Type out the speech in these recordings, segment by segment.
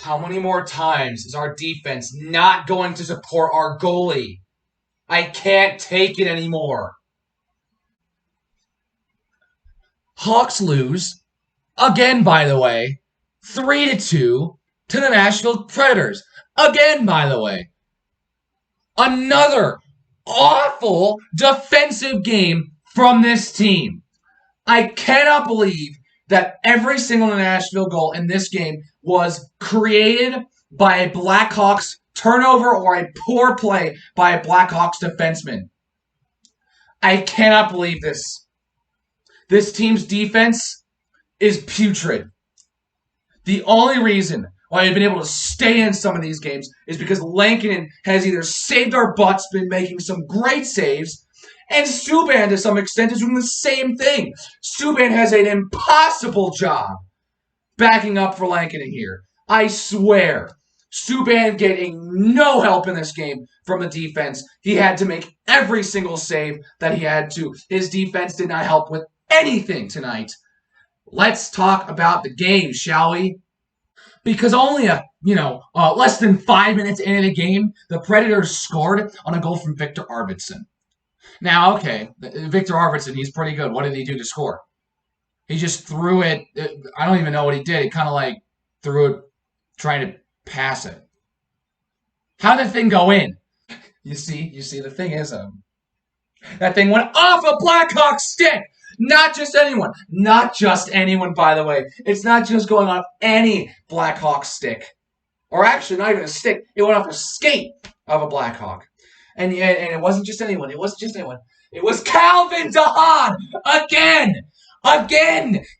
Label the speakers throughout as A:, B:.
A: How many more times is our defense not going to support our goalie? I can't take it anymore. Hawks lose, again, by the way, 3-2 to the Nashville Predators. Again, by the way. Another awful defensive game from this team. I cannot believe that every single Nashville goal in this game was created by a Blackhawks turnover or a poor play by a Blackhawks defenseman. I cannot believe this. This team's defense is putrid. The only reason why I've been able to stay in some of these games is because Lankinen has either saved our butts, been making some great saves, and Subban, to some extent, is doing the same thing. Subban has an impossible job backing up for Lankinen here. I swear. Subban getting no help in this game from the defense. He had to make every single save that he had to. His defense did not help with anything tonight. Let's talk about the game, shall we? Because only less than 5 minutes into the game, the Predators scored on a goal from Victor Arvidsson. Now, okay, Victor Arvidsson, he's pretty good. What did he do to score? He just threw it. I don't even know what he did. He kind of threw it, trying to pass it. How did the thing go in? You see, the thing is, that thing went off a Blackhawk stick. Not just anyone, by the way. It's not just going off any Blackhawk stick. Or actually, not even a stick. It went off a skate of a Blackhawk. And it wasn't just anyone. It was Calvin DeHaan again.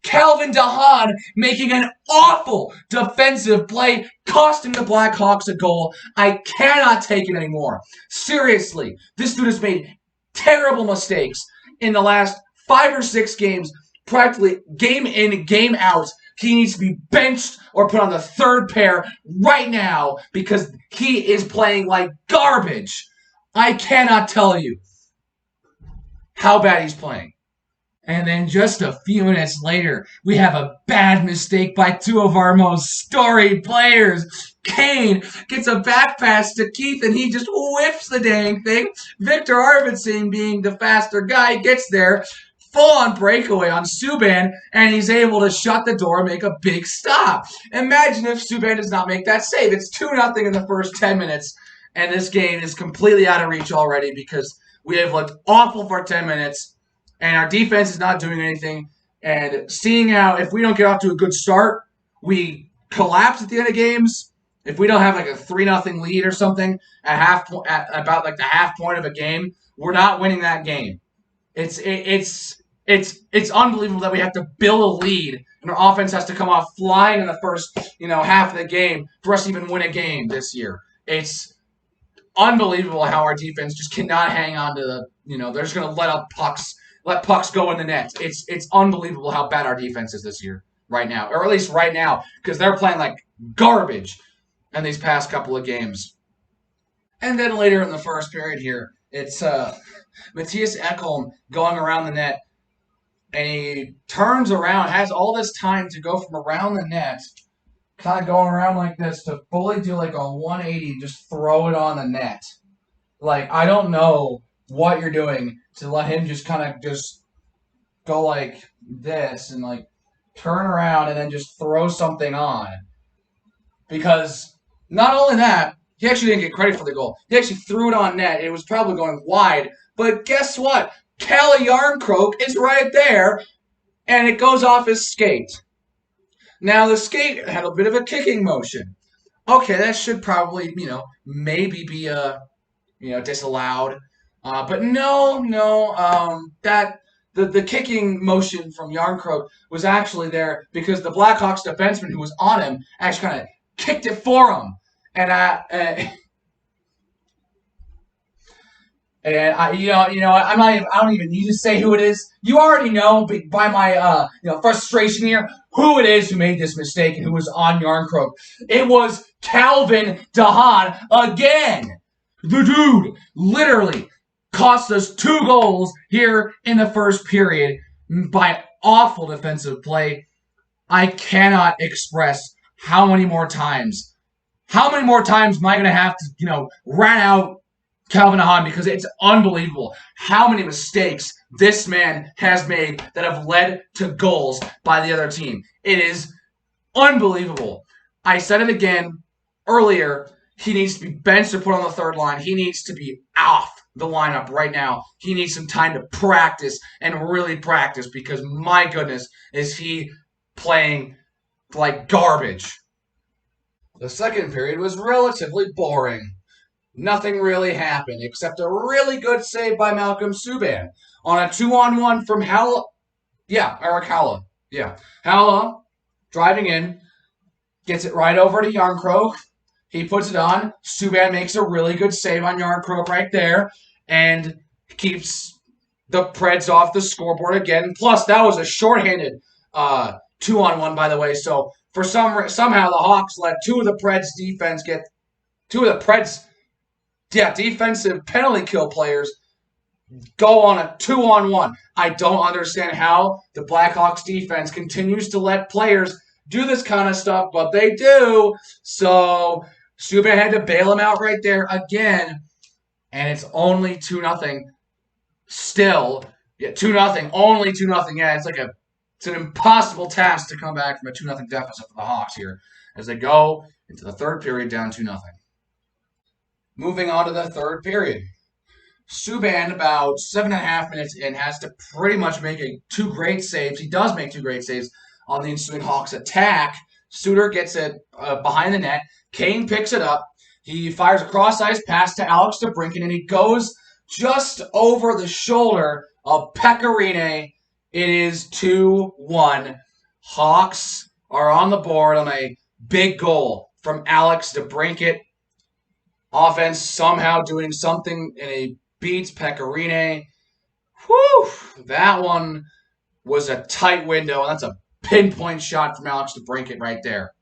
A: Calvin DeHaan making an awful defensive play, costing the Blackhawks a goal. I cannot take it anymore. Seriously, this dude has made terrible mistakes in the last 5 or 6 games, practically game in, game out. He needs to be benched or put on the third pair right now because he is playing like garbage. I cannot tell you how bad he's playing. And then just a few minutes later, we have a bad mistake by 2 of our most storied players. Kane gets a back pass to Keith, and he just whiffs the dang thing. Victor Arvidsson, being the faster guy, gets there. Full-on breakaway on Subban, and he's able to shut the door and make a big stop. Imagine if Subban does not make that save. It's 2-0 in the first 10 minutes, and this game is completely out of reach already because we have looked awful for 10 minutes, and our defense is not doing anything. And seeing how if we don't get off to a good start, we collapse at the end of games. If we don't have a 3-0 lead or something at about the half point of a game, we're not winning that game. It's unbelievable that we have to build a lead and our offense has to come off flying in the first, half of the game for us to even win a game this year. It's unbelievable how our defense just cannot hang on to they're just going to let pucks go in the net. It's unbelievable how bad our defense is this year right now, or at least right now, because they're playing like garbage in these past couple of games. And then later in the first period here, it's Matthias Ekholm going around the net, and he turns around, has all this time to go from around the net, kind of going around like this, to fully do like a 180, just throw it on the net. I don't know what you're doing to let him just kind of just go like this and turn around and then just throw something on. Because not only that, he actually didn't get credit for the goal. He actually threw it on net. It was probably going wide. But guess what? Calle Jarnkrok is right there, and it goes off his skate. Now, the skate had a bit of a kicking motion. Okay, that should probably, maybe be disallowed. But no, the kicking motion from Jarnkrok was actually there because the Blackhawks defenseman who was on him actually kind of kicked it for him. And I don't even need to say who it is. You already know by my frustration here who it is who made this mistake and who was on Jarnkrok. It was Calvin DeHaan again. The dude literally cost us 2 goals here in the first period by awful defensive play. I cannot express how many more times? How many more times am I going to have to, rat out Calvin Ahad? Because it's unbelievable how many mistakes this man has made that have led to goals by the other team. It is unbelievable. I said it again earlier. He needs to be benched or put on the third line. He needs to be off the lineup right now. He needs some time to practice and really practice because, my goodness, is he playing like garbage. The second period was relatively boring. Nothing really happened except a really good save by Malcolm Subban on a 2-on-1 from Halla. Yeah, Eric Halla. Yeah. Halla driving in, gets it right over to Yarncroke. He puts it on. Subban makes a really good save on Yarncroke right there and keeps the Preds off the scoreboard again. Plus, that was a shorthanded 2-on-1, by the way. So for somehow the Hawks let two of the Preds defensive penalty kill players go on a 2-on-1. I don't understand how the Blackhawks defense continues to let players do this kind of stuff, but they do. So Subban had to bail him out right there again, and it's only 2-0. Still, 2-0, only 2-0. Yeah, it's an impossible task to come back from a 2-0 deficit for the Hawks here as they go into the third period down 2-0. Moving on to the third period. Subban, about 7.5 minutes in, has to pretty much make two great saves. He does make two great saves on the ensuing Hawks attack. Suter gets it behind the net. Kane picks it up. He fires a cross-ice pass to Alex DeBrincat, and he goes just over the shoulder of Pecorine. It is 2-1. Hawks are on the board on a big goal from Alex DeBrincat. Offense somehow doing something, and he beats Pecorine. Whew! That one was a tight window, and that's a pinpoint shot from Alex DeBrincat right there.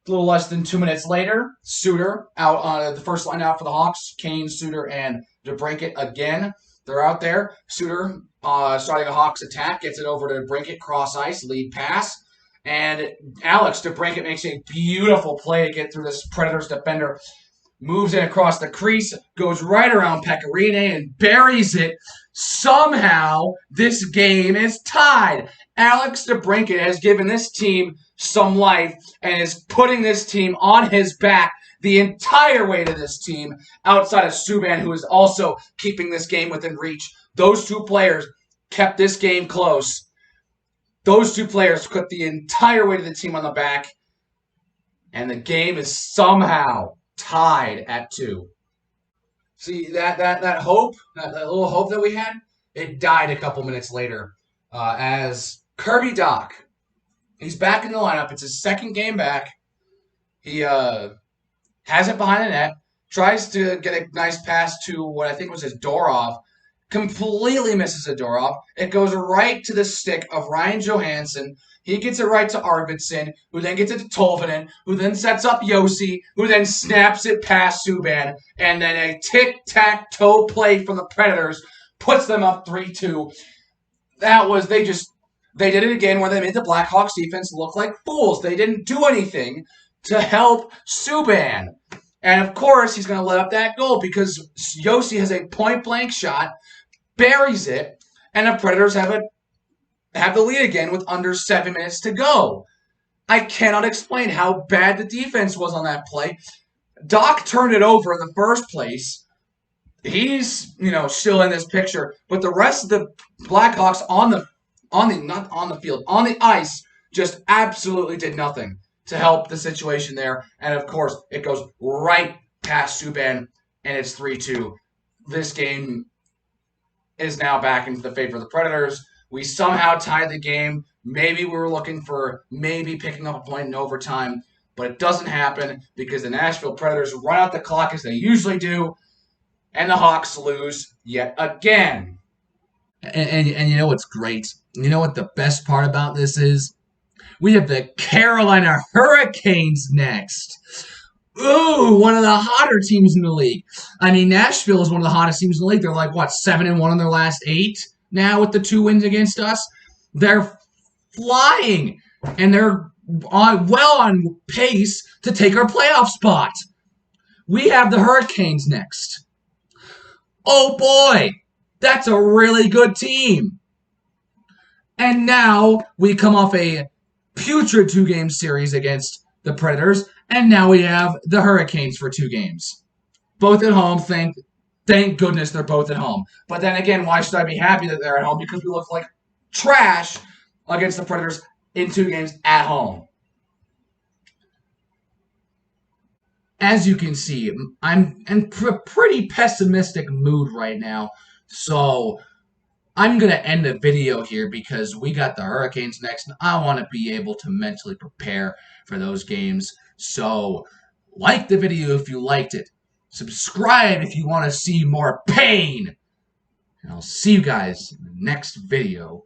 A: A little less than 2 minutes later, Suter out on the first line out for the Hawks. Kane, Suter, and DeBrincat again. They're out there. Suter starting a Hawks attack, gets it over to DeBrincat, cross ice, lead pass. And Alex DeBrincat makes a beautiful play to get through this Predators defender. Moves it across the crease, goes right around Pecorine and buries it. Somehow, this game is tied. Alex DeBrincat has given this team some life and is putting this team on his back the entire way to this team, outside of Subban, who is also keeping this game within reach. Those two players kept this game close. Those two players put the entire weight of the team on the back, and the game is somehow tied at 2. See, that hope, that little hope that we had, it died a couple minutes later as Kirby Dach, he's back in the lineup. It's his second game back. He has it behind the net, tries to get a nice pass to what I think was his Dorov, completely misses Zadorov. It goes right to the stick of Ryan Johansson. He gets it right to Arvidsson, who then gets it to Tolvanen, who then sets up Josi, who then snaps it past Subban. And then a tic-tac-toe play from the Predators puts them up 3-2. They did it again where they made the Blackhawks defense look like fools. They didn't do anything to help Subban. And of course, he's going to let up that goal because Josi has a point-blank shot, buries it, and the Predators have the lead again with under 7 minutes to go. I cannot explain how bad the defense was on that play. Dach turned it over in the first place. He's, still in this picture, but the rest of the Blackhawks on the ice just absolutely did nothing to help the situation there. And of course, it goes right past Subban, and it's 3-2. This game is now back into the favor of the Predators. We somehow tied the game. Maybe we were looking for picking up a point in overtime, but it doesn't happen because the Nashville Predators run out the clock as they usually do, and the Hawks lose yet again.
B: And you know what's great? You know what the best part about this is? We have the Carolina Hurricanes next. Ooh, one of the hotter teams in the league. I mean, Nashville is one of the hottest teams in the league. They're like, 7-1 in their last 8 now with the 2 wins against us? They're flying. and they're well on pace to take our playoff spot. We have the Hurricanes next. Oh boy, that's a really good team. And now we come off a putrid 2-game series against the Predators, and now we have the Hurricanes for 2 games. Both at home, thank goodness they're both at home. But then again, why should I be happy that they're at home? Because we look like trash against the Predators in 2 games at home. As you can see, I'm in a pretty pessimistic mood right now. So I'm going to end the video here because we got the Hurricanes next, and I want to be able to mentally prepare for those games. So like the video if you liked it. Subscribe if you want to see more pain. And I'll see you guys in the next video.